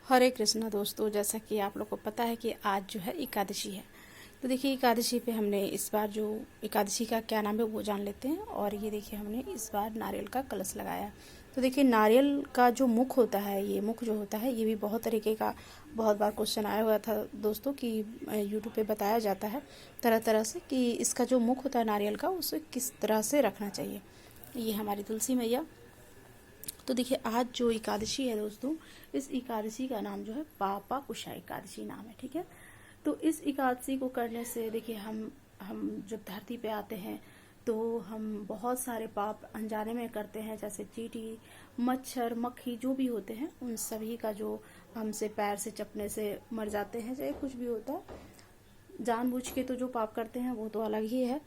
हरे कृष्णा दोस्तों, जैसा कि आप लोग को पता है कि आज जो है एकादशी है। तो देखिए एकादशी पे हमने इस बार जो एकादशी का क्या नाम है वो जान लेते हैं। और ये देखिए हमने इस बार नारियल का कलश लगाया। तो देखिए नारियल का जो मुख होता है, ये मुख जो होता है ये भी बहुत तरीके का, बहुत बार क्वेश्चन आया हुआ था दोस्तों कि यूट्यूब पे बताया जाता है तरह तरह से कि इसका जो मुख होता है नारियल का उसे किस तरह से रखना चाहिए। ये हमारी तुलसी मैया। तो देखिए आज जो एकादशी है दोस्तों, इस एकादशी का नाम जो है पापा कुशा एकादशी नाम है। ठीक है, तो इस एकादशी को करने से देखिए हम जब धरती पे आते हैं तो हम बहुत सारे पाप अनजाने में करते हैं, जैसे चींटी, मच्छर, मक्खी जो भी होते हैं उन सभी का जो हमसे पैर से चपने से मर जाते हैं, चाहे कुछ भी होता है। जानबूझ के तो जो पाप करते हैं वो तो अलग ही है।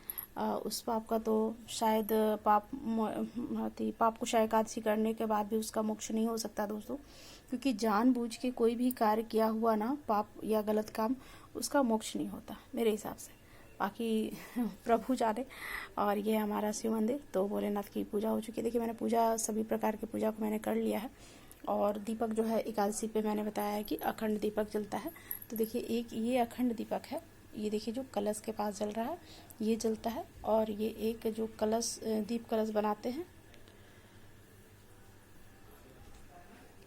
उस पाप का तो शायद पाप कुशा एकादशी करने के बाद भी उसका मोक्ष नहीं हो सकता दोस्तों, क्योंकि जानबूझ के कोई भी कार्य किया हुआ ना पाप या गलत काम, उसका मोक्ष नहीं होता मेरे हिसाब से। बाकी प्रभु जाने। और ये हमारा शिव मंदिर, तो भोलेनाथ की पूजा हो चुकी है। देखिए मैंने पूजा, सभी प्रकार की पूजा को मैंने कर लिया है। और दीपक जो है एकादशी पे मैंने बताया है कि अखंड दीपक जलता है। तो देखिए एक ये अखंड दीपक है, ये देखिए जो कलश के पास जल रहा है ये जलता है। और ये एक जो कलश, दीप कलश बनाते हैं,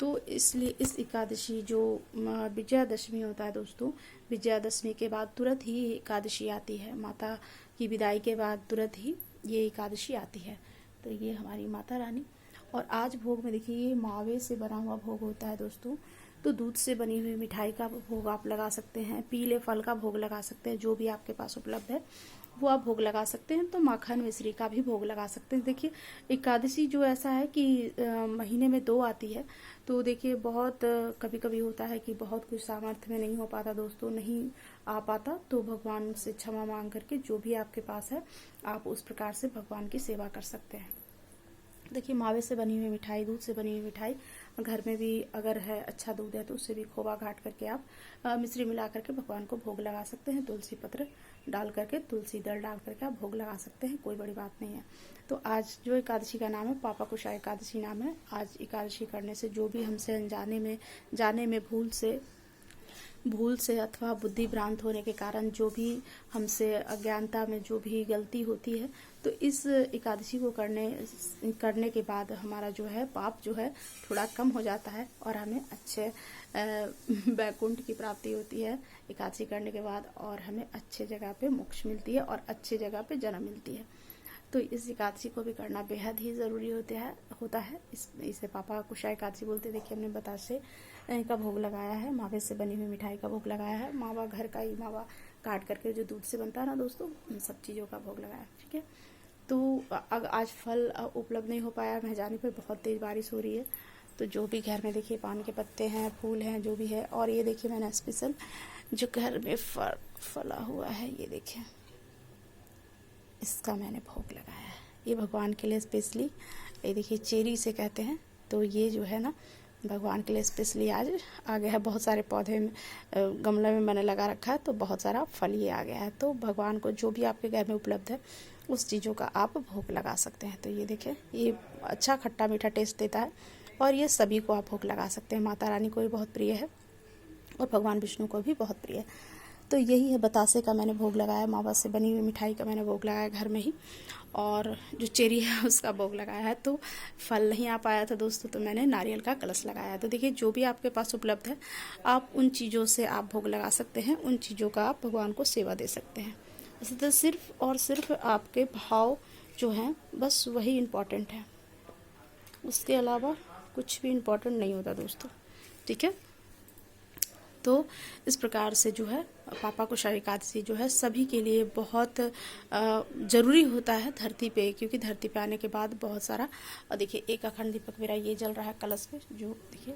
तो इसलिए इस एकादशी जो विजयादशमी होता है दोस्तों, विजयादशमी के बाद तुरंत ही एकादशी आती है। माता की विदाई के बाद तुरंत ही ये एकादशी आती है। तो ये हमारी माता रानी। और आज भोग में देखिए ये मावे से बना हुआ भोग होता है दोस्तों। तो दूध से बनी हुई मिठाई का भोग आप लगा सकते हैं, पीले फल का भोग लगा सकते हैं, जो भी आपके पास उपलब्ध है वो आप भोग लगा सकते हैं। तो माखन मिश्री का भी भोग लगा सकते हैं। देखिए एकादशी जो ऐसा है कि महीने में 2 आती है। तो देखिए बहुत कभी कभी होता है कि बहुत कुछ सामर्थ्य में नहीं हो पाता दोस्तों, नहीं आ पाता, तो भगवान से क्षमा मांग करके जो भी आपके पास है आप उस प्रकार से भगवान की सेवा कर सकते हैं। देखिए मावे से बनी हुई मिठाई, दूध से बनी हुई मिठाई, घर में भी अगर है अच्छा दूध है तो उससे भी खोवा घाट करके आप मिश्री मिला करके भगवान को भोग लगा सकते हैं। तुलसी पत्र डाल करके, तुलसी दल डाल करके आप भोग लगा सकते हैं, कोई बड़ी बात नहीं है। तो आज जो एकादशी का नाम है पापा कुशा एकादशी नाम है। आज एकादशी करने से जो भी हमसे अनजाने में, जाने में, भूल से अथवा बुद्धि भ्रांत होने के कारण जो भी हमसे अज्ञानता में जो भी गलती होती है, तो इस एकादशी को करने के बाद हमारा जो है पाप जो है थोड़ा कम हो जाता है और हमें अच्छे वैकुंठ की प्राप्ति होती है एकादशी करने के बाद। और हमें अच्छे जगह पे मोक्ष मिलती है और अच्छे जगह पे जन्म मिलती है। तो इस एकादशी को भी करना बेहद ही ज़रूरी होता है। इसे पापा कुशा एकादशी बोलते हैं। देखिए हमने बतासे का भोग लगाया है, मावे से बनी हुई मिठाई का भोग लगाया है, मावा घर का ही मावा काट करके जो दूध से बनता है ना दोस्तों, उन सब चीज़ों का भोग लगाया है। ठीक है, तो आज फल उपलब्ध नहीं हो पाया, महजानी पर बहुत तेज़ बारिश हो रही है। तो जो भी घर में देखिए पान के पत्ते हैं, फूल हैं, जो भी है। और ये देखिए मैंने स्पेशल जो घर में फला हुआ है, ये देखिए इसका मैंने भोग लगाया है, ये भगवान के लिए स्पेशली। ये देखिए चेरी से कहते हैं, तो ये जो है ना भगवान के लिए स्पेशली आज आ गया है। बहुत सारे पौधे में, गमले में मैंने लगा रखा है, तो बहुत सारा फल ये आ गया है। तो भगवान को जो भी आपके घर में उपलब्ध है उस चीज़ों का आप भोग लगा सकते हैं। तो ये देखें, ये अच्छा खट्टा मीठा टेस्ट देता है और ये सभी को आप भोग लगा सकते हैं। माता रानी को भी बहुत प्रिय है और भगवान विष्णु को भी बहुत प्रिय है। तो यही है, बतासे का मैंने भोग लगाया, मावा से बनी हुई मिठाई का मैंने भोग लगाया घर में ही, और जो चेरी है उसका भोग लगाया है। तो फल नहीं आ पाया था दोस्तों, तो मैंने नारियल का कलश लगाया। तो देखिए जो भी आपके पास उपलब्ध है आप उन चीज़ों से आप भोग लगा सकते हैं, उन चीज़ों का आप भगवान को सेवा दे सकते हैं। इसी तरह सिर्फ और सिर्फ आपके भाव जो हैं बस वही इम्पोर्टेंट है, उसके अलावा कुछ भी इम्पोर्टेंट नहीं होता दोस्तों। ठीक है, तो इस प्रकार से जो है पापा कुशा एकादशी जो है सभी के लिए बहुत ज़रूरी होता है धरती पे, क्योंकि धरती पे आने के बाद बहुत सारा। और देखिए एक अखंड दीपक मेरा ये जल रहा है कलश पे, जो देखिए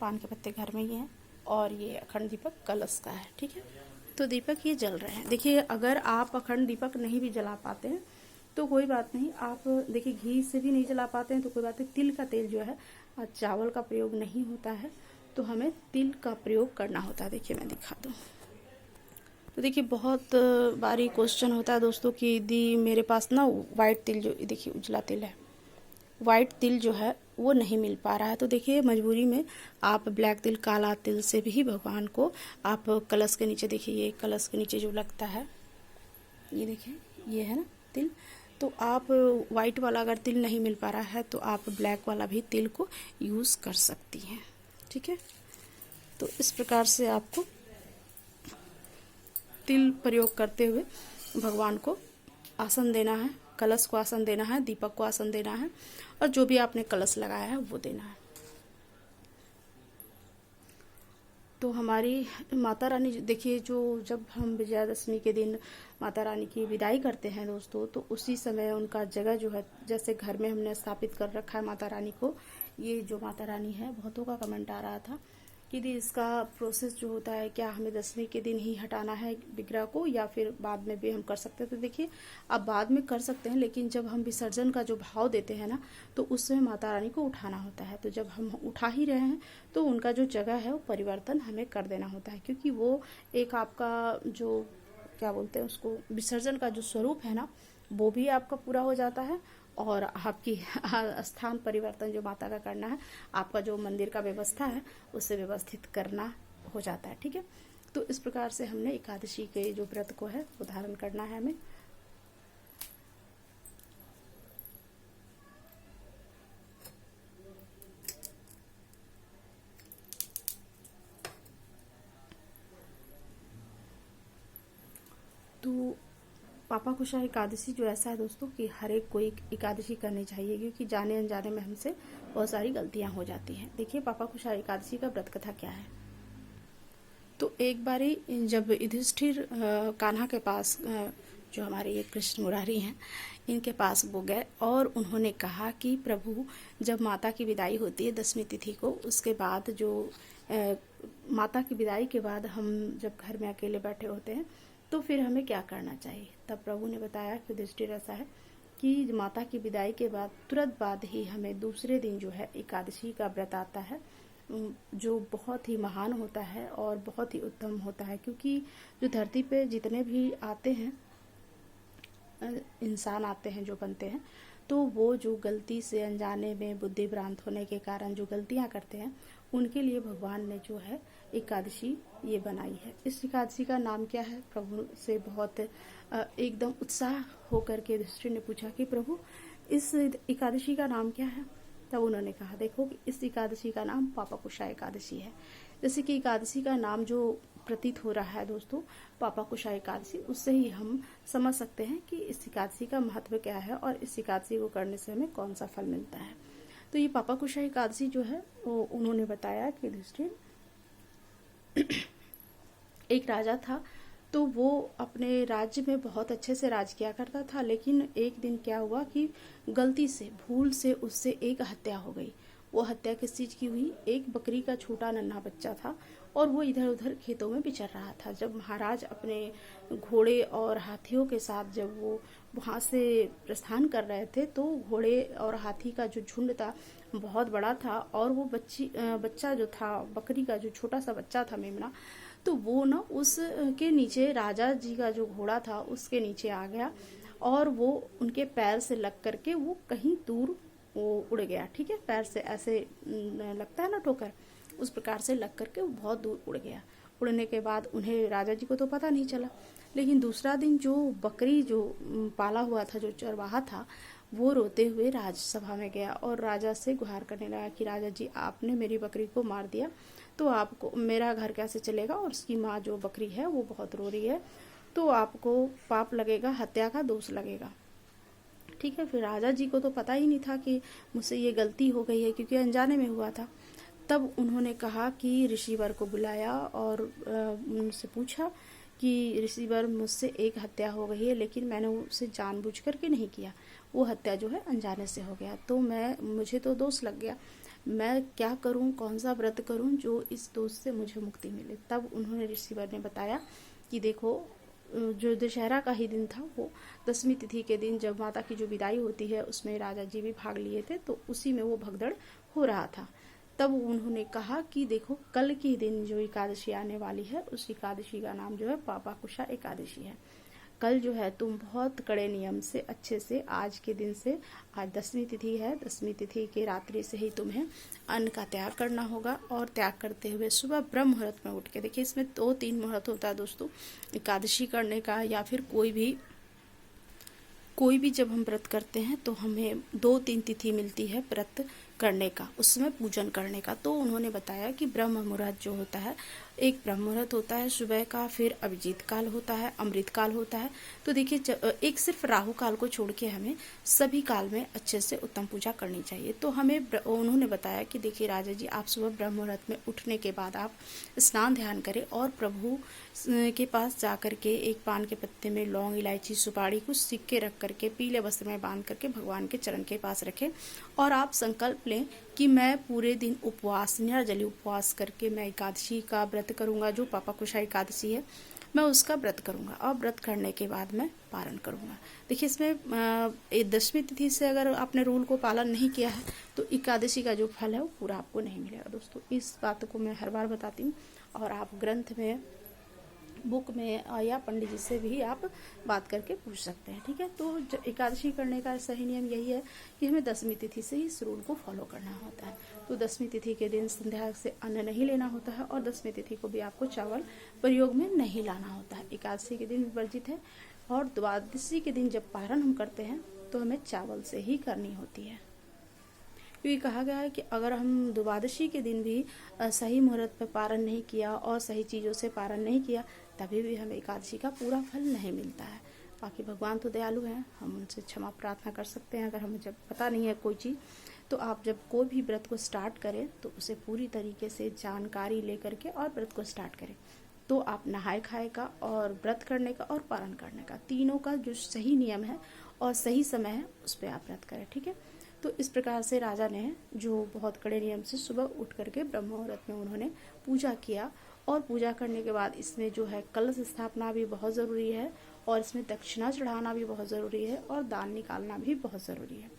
पान के पत्ते घर में ही हैं, और ये अखंड दीपक कलश का है। ठीक है, तो दीपक ये जल रहे हैं। देखिए अगर आप अखंड दीपक नहीं भी जला पाते हैं तो कोई बात नहीं, आप देखिए घी से भी नहीं जला पाते हैं तो कोई बात नहीं, तिल का तेल जो है, चावल का प्रयोग नहीं होता है, तो हमें तिल का प्रयोग करना होता है। देखिए मैं दिखा दूँ, तो देखिए बहुत बारी क्वेश्चन होता है दोस्तों कि दी मेरे पास ना वाइट तिल, जो देखिए उजला तिल है, वाइट तिल जो है वो नहीं मिल पा रहा है। तो देखिए मजबूरी में आप ब्लैक तिल, काला तिल से भी भगवान को आप कलश के नीचे, देखिए ये कलश के नीचे जो लगता है, ये देखिए ये है ना तिल, तो आप वाइट वाला अगर तिल नहीं मिल पा रहा है तो आप ब्लैक वाला भी तिल को यूज़ कर सकती हैं। ठीक है, तो इस प्रकार से आपको तिल प्रयोग करते हुए भगवान को आसन देना है, कलश को आसन देना है, दीपक को आसन देना है, और जो भी आपने कलश लगाया है वो देना है। तो हमारी माता रानी, देखिए जो जब हम विजयादशमी के दिन माता रानी की विदाई करते हैं दोस्तों, तो उसी समय उनका जगह जो है, जैसे घर में हमने स्थापित कर रखा है माता रानी को, ये जो माता रानी है, बहुतों का कमेंट आ रहा था कि इसका प्रोसेस जो होता है, क्या हमें दशमी के दिन ही हटाना है विग्रह को या फिर बाद में भी हम कर सकते हैं। तो देखिए आप बाद में कर सकते हैं, लेकिन जब हम विसर्जन का जो भाव देते हैं ना, तो उस समय माता रानी को उठाना होता है। तो जब हम उठा ही रहे हैं तो उनका जो जगह है वो परिवर्तन हमें कर देना होता है, क्योंकि वो एक आपका जो क्या बोलते हैं उसको, विसर्जन का जो स्वरूप है ना, वो भी आपका पूरा हो जाता है, और आपकी स्थान परिवर्तन जो माता का करना है, आपका जो मंदिर का व्यवस्था है उसे व्यवस्थित करना हो जाता है। ठीक है, तो इस प्रकार से हमने एकादशी के जो व्रत को है वो धारण करना है हमें। तो पापा कुशा एकादशी जो ऐसा है दोस्तों कि हर एक को एकादशी करनी चाहिए, क्योंकि जाने अनजाने में हमसे बहुत सारी गलतियां हो जाती हैं। देखिए पापा कुशा एकादशी का व्रत कथा क्या है। तो एक बारी जब युधिष्ठिर कान्हा के पास, जो हमारे ये कृष्ण मुरारी हैं, इनके पास वो गए और उन्होंने कहा कि प्रभु, जब माता की विदाई होती है दशमी तिथि को, उसके बाद जो माता की विदाई के बाद हम जब घर में अकेले बैठे होते हैं तो फिर हमें क्या करना चाहिए। तब प्रभु ने बताया कि युधिष्ठिर ऐसा है कि माता की विदाई के बाद तुरंत बाद ही हमें दूसरे दिन जो है एकादशी का व्रत आता है, जो बहुत ही महान होता है और बहुत ही उत्तम होता है। क्योंकि जो धरती पे जितने भी आते हैं इंसान आते हैं, जो बनते हैं, तो वो जो गलती से अनजाने में बुद्धि भ्रांत होने के कारण जो गलतियां करते हैं, उनके लिए भगवान ने जो है एकादशी ये बनाई है। इस एकादशी का नाम क्या है। प्रभु से बहुत एकदम उत्साह होकर के युधिष्ठिर ने पूछा कि प्रभु इस एकादशी का नाम क्या है। तब उन्होंने कहा, देखो इस एकादशी का नाम पापा कुशा एकादशी है। जैसे कि एकादशी का नाम जो प्रतीत हो रहा है दोस्तों, पापा कुशा एकादशी, उससे ही हम समझ सकते हैं कि इस एकादशी का महत्व क्या है और इस एकादशी को करने से हमें कौन सा फल मिलता है। तो ये पापा कुशा एकादशी जो है वो उन्होंने बताया कि युधिष्ठिर एक राजा था, तो वो अपने राज्य में बहुत अच्छे से राज किया करता था, लेकिन एक दिन क्या हुआ कि गलती से, भूल से उससे एक हत्या हो गई। वो हत्या किस चीज की हुई, एक बकरी का छोटा नन्हा बच्चा था और वो इधर उधर खेतों में विचर रहा था। जब महाराज अपने घोड़े और हाथियों के साथ जब वो वहां से प्रस्थान कर रहे थे, तो घोड़े और हाथी का जो झुंड था बहुत बड़ा था, और वो बच्चा जो था, बकरी का जो छोटा सा बच्चा था मेमना, तो वो ना उसके नीचे, राजा जी का जो घोड़ा था उसके नीचे आ गया और वो उनके पैर से लग करके वो कहीं दूर वो उड़ गया। ठीक है, पैर से ऐसे लगता है ना ठोकर, उस प्रकार से लग करके वो बहुत दूर उड़ गया। उड़ने के बाद उन्हें, राजा जी को तो पता नहीं चला, लेकिन दूसरा दिन जो बकरी जो पाला हुआ था, जो चरवाहा था, वो रोते हुए राजसभा में गया और राजा से गुहार करने लगा कि राजा जी, आपने मेरी बकरी को मार दिया, तो आपको मेरा घर कैसे चलेगा, और उसकी माँ जो बकरी है वो बहुत रो रही है, तो आपको पाप लगेगा, हत्या का दोष लगेगा। ठीक है, फिर राजा जी को तो पता ही नहीं था कि मुझसे ये गलती हो गई है, क्योंकि अनजाने में हुआ था। तब उन्होंने कहा कि ऋषिवर को बुलाया और उनसे पूछा कि ऋषिवर, मुझसे एक हत्या हो गई है, लेकिन मैंने उसे जानबूझ करके नहीं किया, वो हत्या जो है अनजाने से हो गया, तो मुझे तो दोष लग गया, मैं क्या करूं, कौन सा व्रत करूं जो इस दोष से मुझे मुक्ति मिले। तब उन्होंने ऋषिवर ने बताया कि देखो, जो दशहरा का ही दिन था, वो दशमी तिथि के दिन जब माता की जो विदाई होती है उसमें राजा जी भी भाग लिए थे, तो उसी में वो भगदड़ हो रहा था। तब उन्होंने कहा कि देखो, कल के दिन जो एकादशी आने वाली है, उस एकादशी का नाम जो है पापा कुशा एकादशी है। कल जो है तुम बहुत कड़े नियम से अच्छे से आज के दिन से, आज 10वीं तिथि है, 10वीं तिथि के रात्रि से ही तुम्हें अन्न का त्याग करना होगा। और त्याग करते हुए सुबह ब्रह्म मुहूर्त में उठ के, देखिए इसमें 2-3 मुहूर्त होता है दोस्तों एकादशी करने का, या फिर कोई भी जब हम व्रत करते हैं तो हमें 2-3 तिथि मिलती है व्रत करने का, उसमें पूजन करने का। तो उन्होंने बताया कि ब्रह्म मुहूर्त जो होता है, एक ब्रह्म मुहूर्त होता है सुबह का, फिर अभिजीत काल होता है, अमृत काल होता है। तो देखिए एक सिर्फ राहु काल को छोड़ के हमें सभी काल में अच्छे से उत्तम पूजा करनी चाहिए। तो हमें उन्होंने बताया कि देखिए राजा जी, आप सुबह ब्रह्म मुहूर्त में उठने के बाद आप स्नान ध्यान करें और प्रभु के पास जा करके एक पान के पत्ते में लौंग, इलायची, सुपारी, कुछ सिक्के रख करके पीले वस्त्र में बांध करके भगवान के चरण के पास रखें और आप संकल्प लें कि मैं पूरे दिन उपवास, निर्जली उपवास करके मैं एकादशी का व्रत करूंगा, जो पापा कुशा एकादशी है मैं उसका व्रत करूंगा और व्रत करने के बाद मैं पारण करूंगा। देखिए इसमें 10वीं तिथि से अगर आपने रूल को पालन नहीं किया है तो एकादशी का जो फल है वो पूरा आपको नहीं मिलेगा दोस्तों। इस बात को मैं हर बार बताती हूँ और आप ग्रंथ में, बुक में या पंडित जी से भी आप बात करके पूछ सकते हैं, ठीक है। तो एकादशी करने का सही नियम यही है कि हमें 10वीं तिथि से ही इस रूल को फॉलो करना होता है। तो 10वीं तिथि के दिन संध्या से अन्न नहीं लेना होता है और 10वीं तिथि को भी आपको चावल प्रयोग में नहीं लाना होता है। एकादशी के दिन वर्जित है और द्वादशी के दिन जब पारण हम करते हैं तो हमें चावल से ही करनी होती है, क्योंकि कहा गया है कि अगर हम द्वादशी के दिन भी सही मुहूर्त पर पारण नहीं किया और सही चीज़ों से पारण नहीं किया तभी भी हमें एकादशी का पूरा फल नहीं मिलता है। बाकी भगवान तो दयालु हैं, हम उनसे क्षमा प्रार्थना कर सकते हैं। अगर हमें जब पता नहीं है कोई चीज़, तो आप जब कोई भी व्रत को स्टार्ट करें तो उसे पूरी तरीके से जानकारी लेकर के और व्रत को स्टार्ट करें। तो आप नहाए खाए का और व्रत करने का और पारण करने का, तीनों का जो सही नियम है और सही समय है उस पर आप व्रत करें, ठीक है। तो इस प्रकार से राजा ने जो बहुत कड़े नियम से सुबह उठ करके ब्रह्म मुहूर्त में उन्होंने पूजा किया और पूजा करने के बाद इसमें जो है कलश स्थापना भी बहुत ज़रूरी है और इसमें दक्षिणा चढ़ाना भी बहुत ज़रूरी है और दान निकालना भी बहुत ज़रूरी है।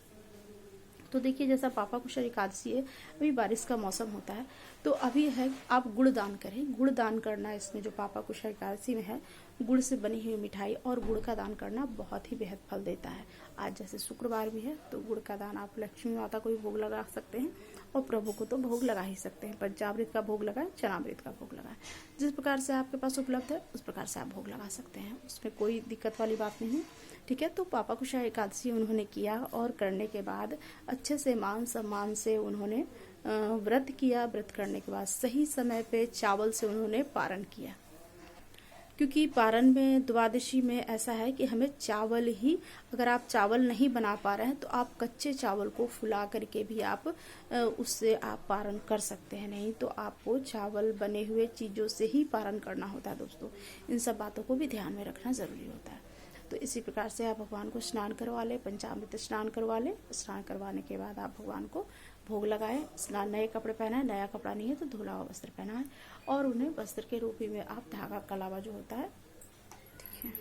तो देखिए जैसा पापा कुशल एकादशी है, अभी बारिश का मौसम होता है तो अभी है आप गुड़ दान करें। गुड़ दान करना इसमें जो पापा कुशल एकादशी में है, गुड़ से बनी हुई मिठाई और गुड़ का दान करना बहुत ही बेहद फल देता है। आज जैसे शुक्रवार भी है तो गुड़ का दान आप लक्ष्मी माता को भी भोग लगा सकते हैं और प्रभु को तो भोग लगा ही सकते हैं। पंचामृत का भोग लगाएं, चनामृत का भोग लगाएं, जिस प्रकार से आपके पास उपलब्ध है उस प्रकार से आप भोग लगा सकते हैं, उसमें कोई दिक्कत वाली बात नहीं है, ठीक है। तो पापा कुशा एकादशी उन्होंने किया और करने के बाद अच्छे से मान सम्मान से उन्होंने व्रत किया। व्रत करने के बाद सही समय पे चावल से उन्होंने पारण किया, क्योंकि पारण में द्वादशी में ऐसा है कि हमें चावल ही, अगर आप चावल नहीं बना पा रहे हैं तो आप कच्चे चावल को फुला करके भी आप उससे आप पारण कर सकते हैं, नहीं तो आपको चावल बने हुए चीज़ों से ही पारण करना होता है दोस्तों। इन सब बातों को भी ध्यान में रखना ज़रूरी होता है। तो इसी प्रकार से आप भगवान को स्नान करवा लें, पंचामृत स्नान करवा लें। स्नान करवाने के बाद आप भगवान को भोग लगाएं। स्नान नए कपड़े पहनाएं, नया कपड़ा नहीं है तो धुला हुआ वस्त्र पहनाएं और उन्हें वस्त्र के रूप में आप धागा कलावा जो होता है, देखिए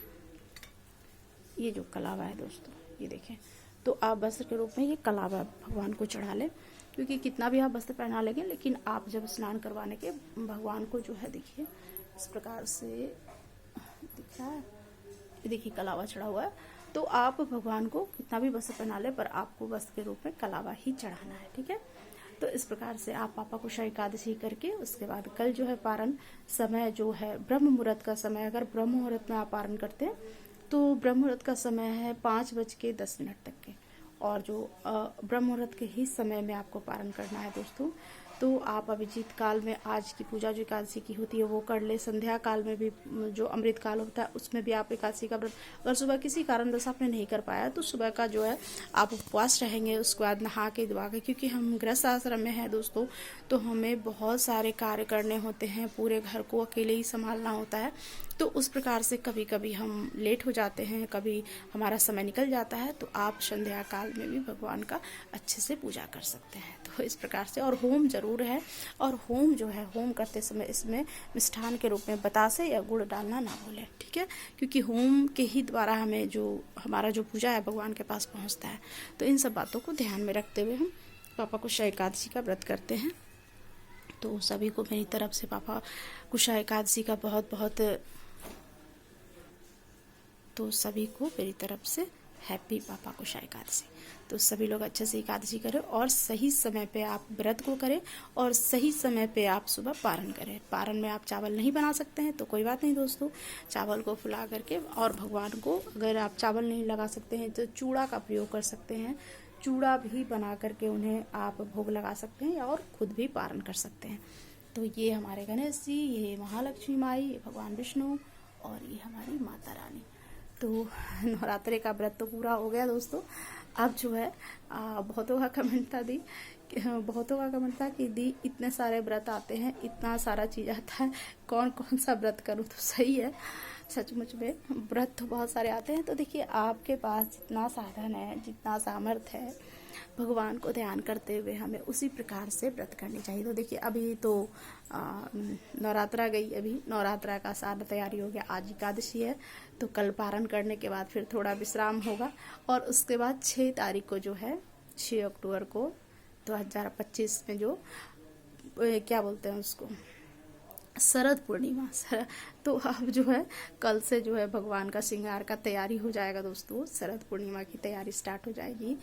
ये जो कलावा है दोस्तों, ये देखें, तो आप वस्त्र के रूप में ये कलावा भगवान को चढ़ा लें। क्योंकि कितना भी आप वस्त्र पहना लेंगे लेकिन आप जब स्नान करवाने के भगवान को जो है, देखिए इस प्रकार से दिख रहा है, देखिए कलावा चढ़ा हुआ है, तो आप भगवान को कितना भी वस्त्र पहना ले पर आपको वस्त्र के रूप में कलावा ही चढ़ाना है, ठीक है। तो इस प्रकार से आप पापा कुशा एकादशी करके उसके बाद कल जो है पारण समय जो है ब्रह्म मुहूर्त का समय, अगर ब्रह्म मुहूर्त में आप पारण करते हैं तो ब्रह्म मुहूर्त का समय है 5:10 तक के, और जो ब्रह्म मुहूर्त के ही समय में आपको पारण करना है दोस्तों। तो आप अभिजीत काल में आज की पूजा जो एकादशी की होती है वो कर ले। संध्या काल में भी जो अमृत काल होता है उसमें भी आप एकादशी का व्रत, अगर सुबह किसी कारणवश आपने नहीं कर पाया तो सुबह का जो है आप उपवास रहेंगे, उसके बाद नहा के धुआ के, क्योंकि हम गृहस्थ आश्रम में हैं दोस्तों तो हमें बहुत सारे कार्य करने होते हैं, पूरे घर को अकेले ही संभालना होता है। तो उस प्रकार से कभी कभी हम लेट हो जाते हैं, कभी हमारा समय निकल जाता है, तो आप संध्या काल में भी भगवान का अच्छे से पूजा कर सकते हैं। तो इस प्रकार से, और होम जरूर है, और होम जो है, होम करते समय इसमें मिष्ठान के रूप में बतासे या गुड़ डालना ना भूलें, ठीक है, क्योंकि होम के ही द्वारा हमें जो हमारा जो पूजा है भगवान के पास पहुंचता है। तो इन सब बातों को ध्यान में रखते हुए हम पापा कुशा एकादशी का व्रत करते हैं। तो सभी को मेरी तरफ से पापा कुशा एकादशी का बहुत बहुत तो सभी को मेरी तरफ से हैप्पी पापा कुशाई एकादशी। तो सभी लोग अच्छे से एकादशी करें और सही समय पे आप व्रत को करें और सही समय पे आप सुबह पारण करें। पारण में आप चावल नहीं बना सकते हैं तो कोई बात नहीं दोस्तों, चावल को फुला करके, और भगवान को अगर आप चावल नहीं लगा सकते हैं तो चूड़ा का प्रयोग कर सकते हैं। चूड़ा भी बना करके उन्हें आप भोग लगा सकते हैं और खुद भी पारण कर सकते हैं। तो ये हमारे गणेश जी, ये महालक्ष्मी माई, ये भगवान विष्णु और ये हमारी माता रानी। तो नवरात्रे का व्रत तो पूरा हो गया दोस्तों। अब जो है बहुतों का कमेंट था कि दी इतने सारे व्रत आते हैं, इतना सारा चीज़ आता है, कौन कौन सा व्रत करूं। तो सही है, सचमुच में व्रत तो बहुत सारे आते हैं। तो देखिए, आपके पास जितना साधन है, जितना सामर्थ्य है, भगवान को ध्यान करते हुए हमें उसी प्रकार से व्रत करनी चाहिए। तो देखिए, अभी तो नवरात्रा गई, अभी नवरात्रा का सारा तैयारी हो गया। आज एकादशी है तो कल पारण करने के बाद फिर थोड़ा विश्राम होगा और उसके बाद 6 तारीख को जो है, 6 अक्टूबर को 2025 में जो क्या बोलते हैं उसको, शरद पूर्णिमा। तो अब जो है कल से जो है भगवान का श्रृंगार का तैयारी हो जाएगा दोस्तों। शरद पूर्णिमा की तैयारी स्टार्ट हो जाएगी।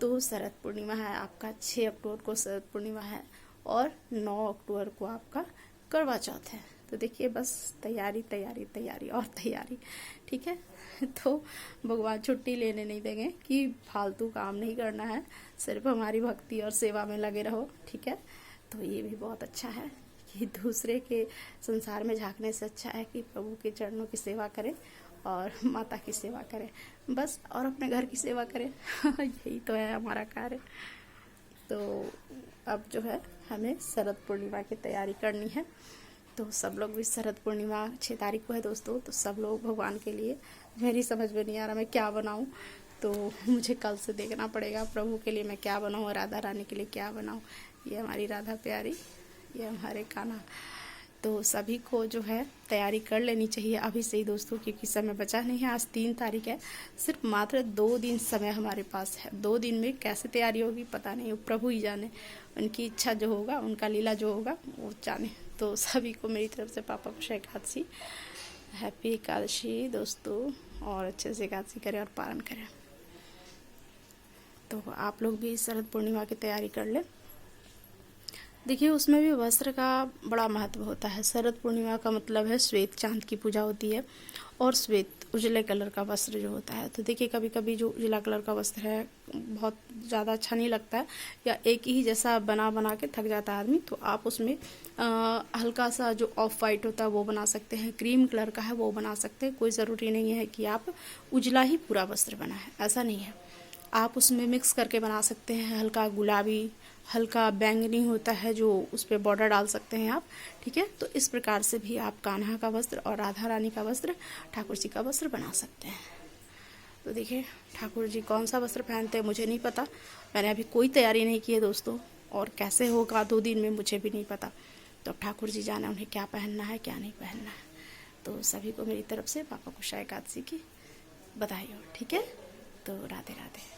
तो शरद पूर्णिमा है आपका, 6 अक्टूबर को शरद पूर्णिमा है और 9 अक्टूबर को आपका करवा चौथ है। तो देखिए, बस तैयारी तैयारी तैयारी और तैयारी, ठीक है। तो भगवान छुट्टी लेने नहीं देंगे कि फालतू काम नहीं करना है, सिर्फ हमारी भक्ति और सेवा में लगे रहो, ठीक है। तो ये भी बहुत अच्छा है कि दूसरे के संसार में झांकने से अच्छा है कि प्रभु के चरणों की सेवा करें और माता की सेवा करें बस, और अपने घर की सेवा करें। यही तो है हमारा कार्य। तो अब जो है हमें शरद पूर्णिमा की तैयारी करनी है। तो सब लोग भी, शरद पूर्णिमा 6 तारीख को है दोस्तों, तो सब लोग भगवान के लिए, मेरी समझ में नहीं आ रहा मैं क्या बनाऊं, तो मुझे कल से देखना पड़ेगा प्रभु के लिए मैं क्या बनाऊं और राधा रानी के लिए क्या बनाऊं। ये हमारी राधा प्यारी, ये हमारे कान्हा। तो सभी को जो है तैयारी कर लेनी चाहिए अभी से ही दोस्तों, क्योंकि समय बचा नहीं है। आज 3 तारीख है, सिर्फ मात्र 2 दिन समय हमारे पास है। 2 दिन में कैसे तैयारी होगी पता नहीं, वो प्रभु ही जाने, उनकी इच्छा जो होगा, उनका लीला जो होगा वो जाने। तो सभी को मेरी तरफ से पापा कुशाई एकादशी, हैप्पी एकादशी दोस्तों, और अच्छे से एकादशी करें और पारण करें। तो आप लोग भी शरद पूर्णिमा की तैयारी कर लें। देखिए, उसमें भी वस्त्र का बड़ा महत्व होता है। शरद पूर्णिमा का मतलब है श्वेत चांद की पूजा होती है और श्वेत उजले कलर का वस्त्र जो होता है। तो देखिए, कभी कभी जो उजला कलर का वस्त्र है बहुत ज़्यादा अच्छा नहीं लगता है, या एक ही जैसा बना बना के थक जाता है आदमी, तो आप उसमें हल्का सा जो ऑफ वाइट होता है वो बना सकते हैं, क्रीम कलर का है वो बना सकते हैं। कोई ज़रूरी नहीं है कि आप उजला ही पूरा वस्त्र बना है, ऐसा नहीं है। आप उसमें मिक्स करके बना सकते हैं, हल्का गुलाबी, हल्का बैंगनी होता है जो उस पर बॉर्डर डाल सकते हैं आप, ठीक है। तो इस प्रकार से भी आप कान्हा का वस्त्र और राधा रानी का वस्त्र, ठाकुर जी का वस्त्र बना सकते हैं। तो देखिए, ठाकुर जी कौन सा वस्त्र पहनते हैं मुझे नहीं पता, मैंने अभी कोई तैयारी नहीं की है दोस्तों, और कैसे होगा 2 दिन में मुझे भी नहीं पता। तो अब ठाकुर जी जाने उन्हें क्या पहनना है क्या नहीं पहनना है। तो सभी को मेरी तरफ से पापा कुशाई एकादशी की बधाई हो, ठीक है। तो राधे राधे।